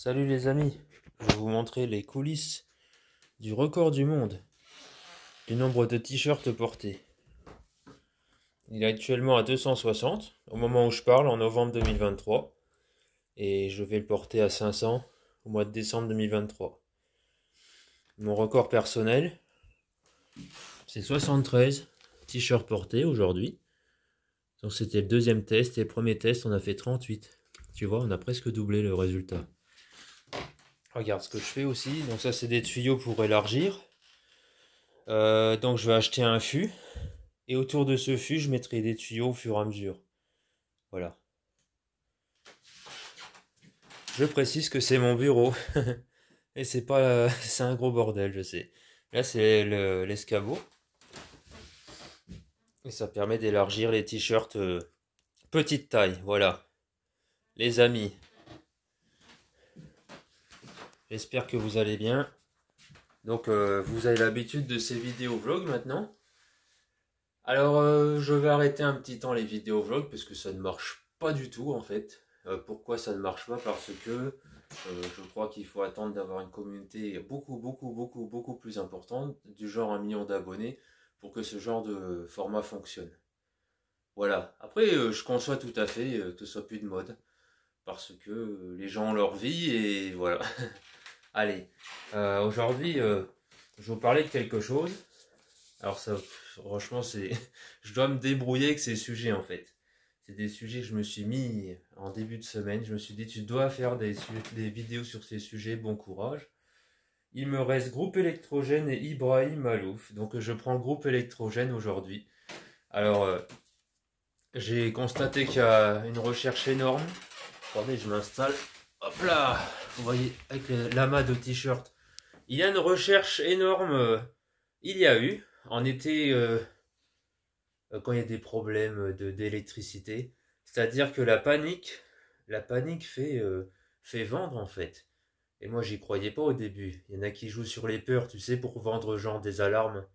Salut les amis, je vais vous montrer les coulisses du record du monde du nombre de t-shirts portés. Il est actuellement à 260 au moment où je parle en novembre 2023 et je vais le porter à 500 au mois de décembre 2023. Mon record personnel, c'est 73 t-shirts portés aujourd'hui. Donc c'était le deuxième test et le premier test on a fait 38. Tu vois, on a presque doublé le résultat. Regarde ce que je fais aussi. Donc ça c'est des tuyaux pour élargir. Donc je vais acheter un fût. Et autour de ce fût, je mettrai des tuyaux au fur et à mesure. Voilà. Je précise que c'est mon bureau. Et c'est pas, c'est un gros bordel, je sais. Là, c'est l'escabeau. Et ça permet d'élargir les t-shirts petite taille. Voilà. Les amis, j'espère que vous allez bien. Donc, vous avez l'habitude de ces vidéos vlogs maintenant. Alors, je vais arrêter un petit temps les vidéos vlogs parce que ça ne marche pas du tout en fait. Pourquoi ça ne marche pas? Parce que je crois qu'il faut attendre d'avoir une communauté beaucoup plus importante, du genre 1 million d'abonnés, pour que ce genre de format fonctionne. Voilà. Après, je conçois tout à fait que ce soit plus de mode, parce que les gens ont leur vie et voilà. Allez, aujourd'hui, je vais vous parler de quelque chose. Alors ça, franchement, c'est, je dois me débrouiller avec ces sujets en fait. C'est des sujets que je me suis mis en début de semaine. Je me suis dit, tu dois faire des vidéos sur ces sujets. Bon courage. Il me reste Groupe Électrogène et Ibrahim Malouf. Donc je prends Groupe Électrogène aujourd'hui. Alors, j'ai constaté qu'il y a une recherche énorme. Attendez, je m'installe. Hop là. Vous voyez, avec l'amas de t-shirts. Il y a une recherche énorme. Il y a eu. En été, quand il y a des problèmes d'électricité. C'est-à-dire que la panique fait vendre en fait. Et moi j'y croyais pas au début. Il y en a qui jouent sur les peurs, tu sais, pour vendre genre des alarmes.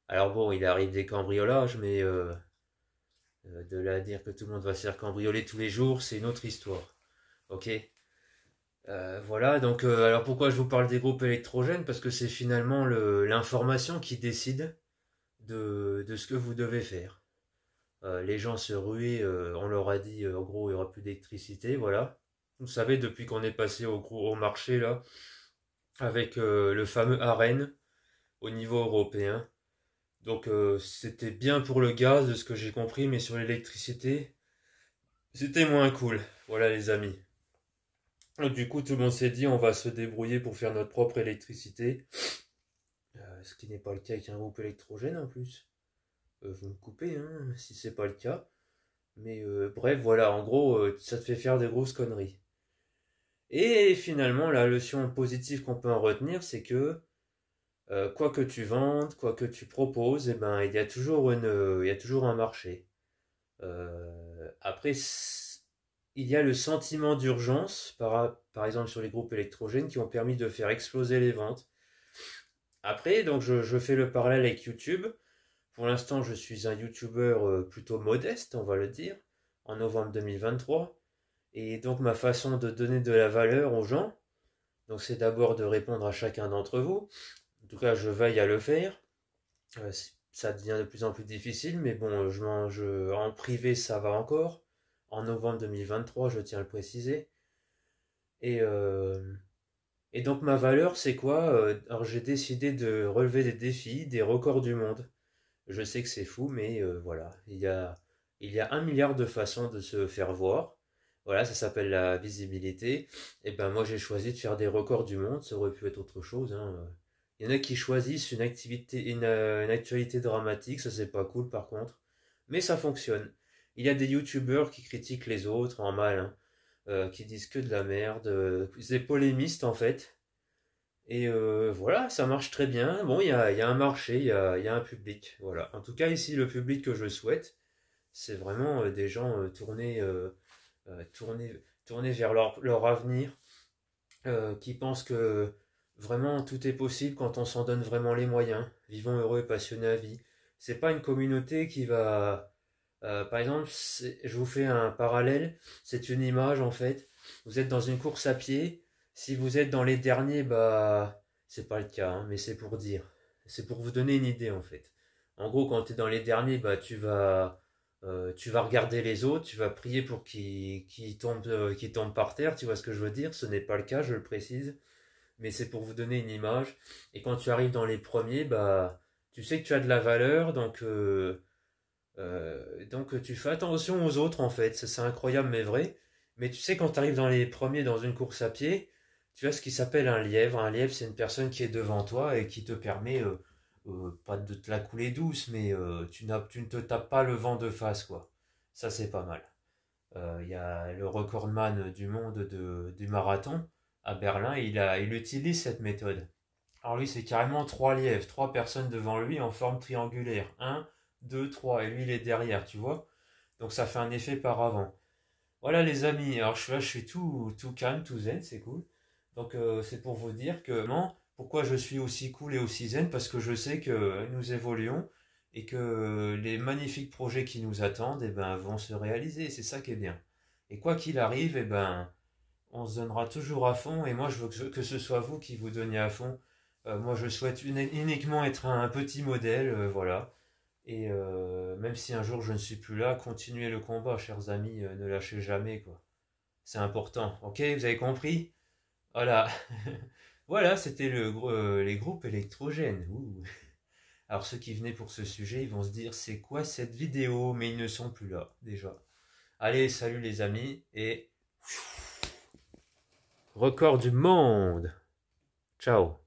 Alors bon, il arrive des cambriolages, mais de là à dire que tout le monde va se faire cambrioler tous les jours, c'est une autre histoire. Ok. Voilà, donc alors pourquoi je vous parle des groupes électrogènes? Parce que c'est finalement l'information qui décide de ce que vous devez faire. Les gens se ruaient, on leur a dit en gros il n'y aura plus d'électricité, voilà. Vous savez, depuis qu'on est passé au marché là, avec le fameux AREN au niveau européen. Donc c'était bien pour le gaz de ce que j'ai compris, mais sur l'électricité, c'était moins cool. Voilà les amis. Donc, du coup, tout le monde s'est dit on va se débrouiller pour faire notre propre électricité. Ce qui n'est pas le cas avec un groupe électrogène en plus. Vous me coupez hein, si c'est pas le cas. Mais bref, voilà, en gros, ça te fait faire des grosses conneries. Et finalement, la leçon positive qu'on peut en retenir, c'est que quoi que tu vendes, quoi que tu proposes, eh ben, il y a toujours un marché. Après, il y a le sentiment d'urgence, par exemple sur les groupes électrogènes, qui ont permis de faire exploser les ventes. Après, donc je fais le parallèle avec YouTube. Pour l'instant, je suis un YouTuber plutôt modeste, on va le dire, en novembre 2023. Et donc ma façon de donner de la valeur aux gens, donc c'est d'abord de répondre à chacun d'entre vous. En tout cas, je veille à le faire. Ça devient de plus en plus difficile, mais bon, en privé, ça va encore. En novembre 2023, je tiens à le préciser. Et, euh, et donc ma valeur, c'est quoi? Alors j'ai décidé de relever des défis, des records du monde. Je sais que c'est fou, mais voilà, il y a 1 milliard de façons de se faire voir. Voilà, ça s'appelle la visibilité. Et ben moi j'ai choisi de faire des records du monde. Ça aurait pu être autre chose, hein. Il y en a qui choisissent une actualité dramatique. Ça c'est pas cool par contre, mais ça fonctionne. Il y a des youtubeurs qui critiquent les autres en mal, hein, qui disent que de la merde, des polémistes en fait. Et voilà, ça marche très bien. Bon, il y a un marché, il y a un public. Voilà. En tout cas, ici, le public que je souhaite, c'est vraiment des gens tournés vers leur avenir, qui pensent que vraiment tout est possible quand on s'en donne vraiment les moyens. Vivons heureux et passionnés à vie. C'est pas une communauté qui va. Par exemple, je vous fais un parallèle. C'est une image en fait. Vous êtes dans une course à pied. Si vous êtes dans les derniers, bah, c'est pas le cas, hein, mais c'est pour dire. C'est pour vous donner une idée, en fait. En gros, quand tu es dans les derniers, bah, tu vas regarder les autres, tu vas prier pour qu'ils tombent par terre, tu vois ce que je veux dire? Ce n'est pas le cas, je le précise, mais c'est pour vous donner une image. Et quand tu arrives dans les premiers, bah, tu sais que tu as de la valeur, donc tu fais attention aux autres en fait, c'est incroyable mais vrai. Mais tu sais, quand tu arrives dans les premiers dans une course à pied, tu as ce qui s'appelle un lièvre. Un lièvre, c'est une personne qui est devant toi et qui te permet, pas de te la couler douce, mais tu ne te tapes pas le vent de face, quoi. Ça, c'est pas mal. Il y a le recordman du monde du marathon à Berlin, il utilise cette méthode. Alors lui, c'est carrément trois lièvres, trois personnes devant lui en forme triangulaire. Un, deux, trois. Et lui, il est derrière, tu vois. Donc ça fait un effet par avant. Voilà les amis, alors je suis tout calme, tout zen, c'est cool. Donc c'est pour vous dire que non, pourquoi je suis aussi cool et aussi zen, parce que je sais que nous évoluons et que les magnifiques projets qui nous attendent eh ben, vont se réaliser, c'est ça qui est bien. Et quoi qu'il arrive, eh ben, on se donnera toujours à fond et moi je veux que ce soit vous qui vous donniez à fond. Moi je souhaite uniquement être un petit modèle, voilà. Et même si un jour je ne suis plus là, continuez le combat, chers amis, ne lâchez jamais, quoi. C'est important, ok? Vous avez compris? Voilà. Voilà, c'était les groupes électrogènes. Ouh. Alors ceux qui venaient pour ce sujet, ils vont se dire, c'est quoi cette vidéo? Mais ils ne sont plus là, déjà. Allez, salut les amis, et record du monde. Ciao.